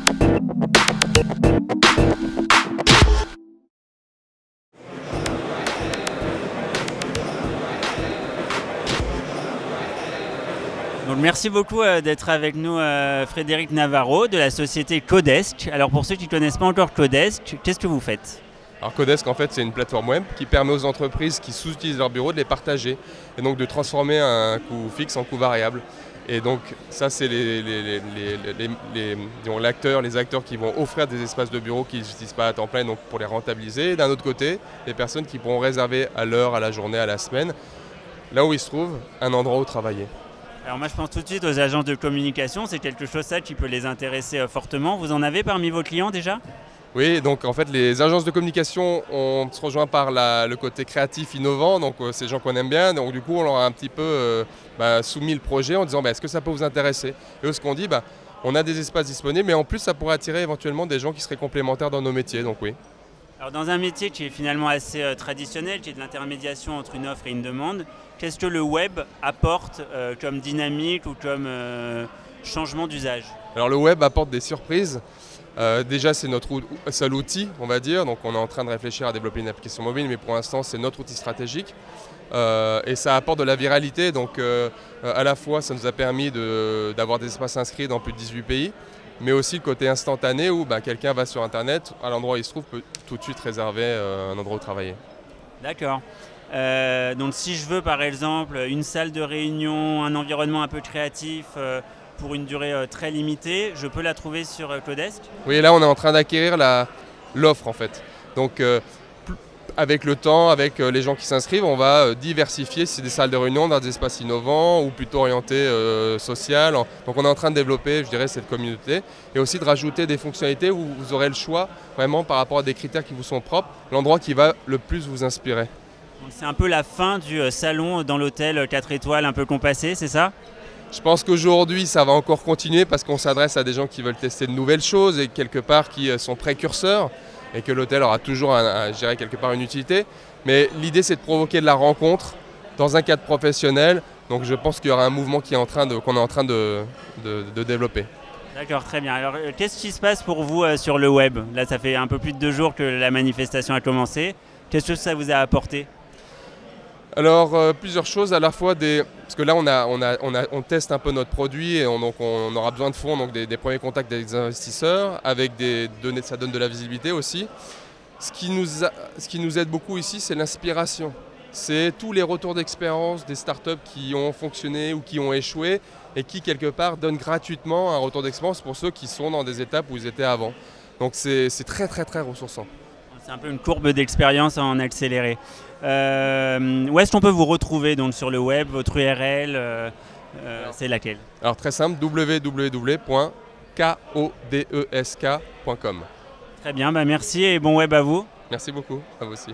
Donc merci beaucoup d'être avec nous, Frédéric Navarro de la société Codesk. Alors pour ceux qui ne connaissent pas encore Codesk, qu'est-ce que vous faites? Alors Codesk, en fait, c'est une plateforme web qui permet aux entreprises qui sous-utilisent leur bureau de les partager et donc de transformer un coût fixe en coût variable. Et donc ça, c'est les acteurs qui vont offrir des espaces de bureau qu'ils n'utilisent pas à temps plein, donc pour les rentabiliser. Et d'un autre côté, les personnes qui pourront réserver à l'heure, à la journée, à la semaine, là où ils se trouvent, un endroit où travailler. Alors moi je pense tout de suite aux agences de communication, c'est quelque chose ça qui peut les intéresser fortement. Vous en avez parmi vos clients déjà? Oui, donc en fait les agences de communication, on se rejoint par le côté créatif, innovant, donc c'est des gens qu'on aime bien, donc du coup on leur a un petit peu soumis le projet en disant est-ce que ça peut vous intéresser? Et eux ce qu'on dit, on a des espaces disponibles, mais en plus ça pourrait attirer éventuellement des gens qui seraient complémentaires dans nos métiers, donc oui. Alors dans un métier qui est finalement assez traditionnel, qui est de l'intermédiation entre une offre et une demande, qu'est-ce que le web apporte comme dynamique ou comme changement d'usage? Alors le web apporte des surprises. Déjà c'est notre seul outil, on va dire, donc on est en train de réfléchir à développer une application mobile, mais pour l'instant c'est notre outil stratégique. Et ça apporte de la viralité, donc à la fois ça nous a permis d'avoir des espaces inscrits dans plus de 18 pays, mais aussi le côté instantané où quelqu'un va sur internet, à l'endroit où il se trouve, peut tout de suite réserver un endroit où travailler. D'accord. Donc si je veux par exemple une salle de réunion, un environnement un peu créatif pour une durée très limitée, je peux la trouver sur Codesk? Oui, là on est en train d'acquérir l'offre en fait. Donc avec le temps, avec les gens qui s'inscrivent, on va diversifier si c'est des salles de réunion dans des espaces innovants ou plutôt orientés social. Donc on est en train de développer, je dirais, cette communauté et aussi de rajouter des fonctionnalités où vous aurez le choix vraiment par rapport à des critères qui vous sont propres, l'endroit qui va le plus vous inspirer. C'est un peu la fin du salon dans l'hôtel 4 étoiles un peu compassé, c'est ça? Je pense qu'aujourd'hui ça va encore continuer parce qu'on s'adresse à des gens qui veulent tester de nouvelles choses et quelque part qui sont précurseurs. Et que l'hôtel aura toujours, je dirais, quelque part une utilité. Mais l'idée, c'est de provoquer de la rencontre dans un cadre professionnel. Donc je pense qu'il y aura un mouvement qu'on est en train de développer. D'accord, très bien. Alors, qu'est-ce qui se passe pour vous sur le web? Là, ça fait un peu plus de 2 jours que la manifestation a commencé. Qu'est-ce que ça vous a apporté? Alors, plusieurs choses, à la fois parce que là, on teste un peu notre produit et donc on aura besoin de fonds, donc des premiers contacts des investisseurs, avec des données, ça donne de la visibilité aussi. Ce qui nous aide beaucoup ici, c'est l'inspiration. C'est tous les retours d'expérience des startups qui ont fonctionné ou qui ont échoué et qui, quelque part, donnent gratuitement un retour d'expérience pour ceux qui sont dans des étapes où ils étaient avant. Donc c'est très, très, très ressourçant. C'est un peu une courbe d'expérience en accéléré. Où est-ce qu'on peut vous retrouver donc, sur le web? Votre URL, c'est laquelle? Alors très simple, www.kodesk.com. Très bien, merci et bon web à vous. Merci beaucoup, à vous aussi.